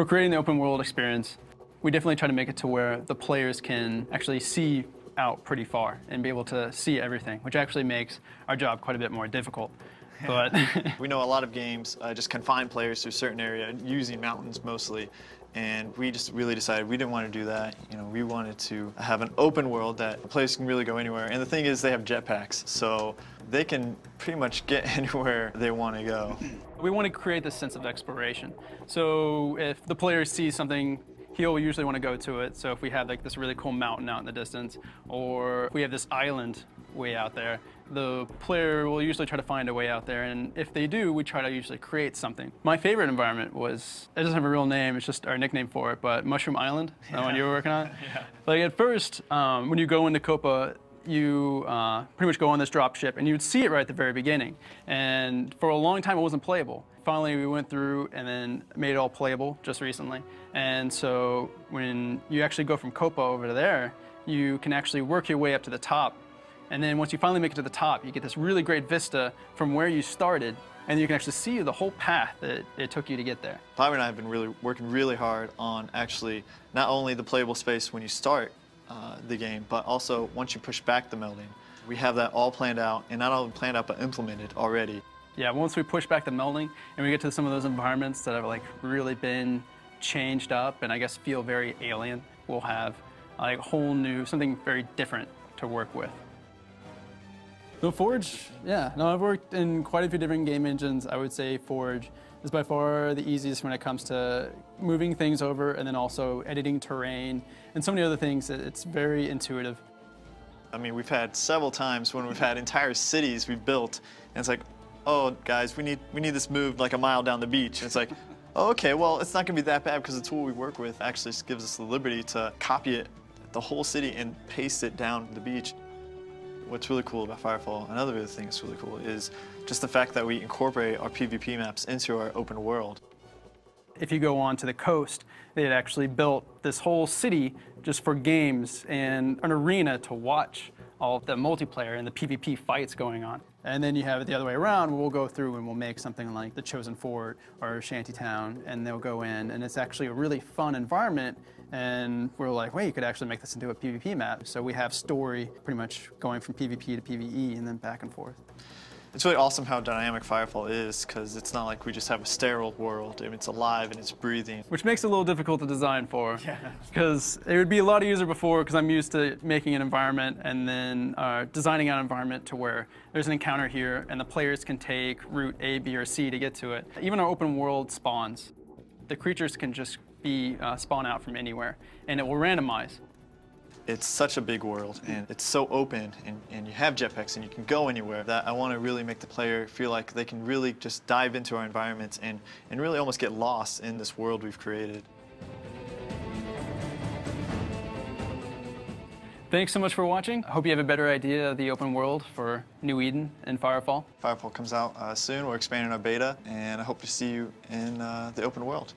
For creating the open world experience, we definitely try to make it to where the players can actually see out pretty far and be able to see everything, which actually makes our job quite a bit more difficult. But we know a lot of games just confine players to a certain area, using mountains mostly, and we just really decided we didn't want to do that. You know, we wanted to have an open world that players can really go anywhere. And the thing is, they have jetpacks, so they can pretty much get anywhere they want to go. We want to create this sense of exploration. So if the player sees something, he'll usually want to go to it. So if we have like this really cool mountain out in the distance, or if we have this island way out there, the player will usually try to find a way out there. And if they do, we try to usually create something. My favorite environment was, it doesn't have a real name, it's just our nickname for it, but Mushroom Island, the one you were working on. Yeah. Like at first, when you go into Copa, you pretty much go on this drop ship and you'd see it right at the very beginning. And for a long time, it wasn't playable. Finally, we went through and then made it all playable just recently. And so when you actually go from Copa over to there, you can actually work your way up to the top. And then once you finally make it to the top, you get this really great vista from where you started, and you can actually see the whole path that it took you to get there. Bobby and I have been working really hard on actually not only the playable space when you start the game, but also once you push back the melding. We have that all planned out, and not only planned out, but implemented already. Yeah, once we push back the melding and we get to some of those environments that have like really been changed up and I guess feel very alien, we'll have like a whole new, something very different to work with. So Forge, yeah, no, I've worked in quite a few different game engines. I would say Forge is by far the easiest when it comes to moving things over and then also editing terrain and so many other things. It's very intuitive. I mean, we've had several times when we've had entire cities we've built, and it's like, oh, guys, we need this moved like a mile down the beach. And it's like, oh, okay, well, it's not gonna be that bad because the tool we work with actually just gives us the liberty to copy it, the whole city, and paste it down the beach. What's really cool about Firefall, another other thing that's really cool, is just the fact that we incorporate our PvP maps into our open world. If you go on to the coast, they had actually built this whole city just for games and an arena to watch all of the multiplayer and the PvP fights going on. And then you have it the other way around, where we'll go through and we'll make something like the Chosen Fort or Shantytown, and they'll go in, and it's actually a really fun environment. And we're like, wait, you could actually make this into a PvP map. So we have story pretty much going from PvP to PvE and then back and forth. It's really awesome how dynamic Firefall is, because it's not like we just have a sterile world. I mean, it's alive and it's breathing. Which makes it a little difficult to design for. Yeah. Because it would be a lot easier before, because I'm used to making an environment and then designing an environment to where there's an encounter here and the players can take route A, B, or C to get to it. Even our open world spawns, the creatures can just be spawn out from anywhere, and it will randomize. It's such a big world, and it's so open, and you have jetpacks, and you can go anywhere, that I want to really make the player feel like they can really just dive into our environments and really almost get lost in this world we've created. Thanks so much for watching. I hope you have a better idea of the open world for New Eden and Firefall. Firefall comes out soon. We're expanding our beta, and I hope to see you in the open world.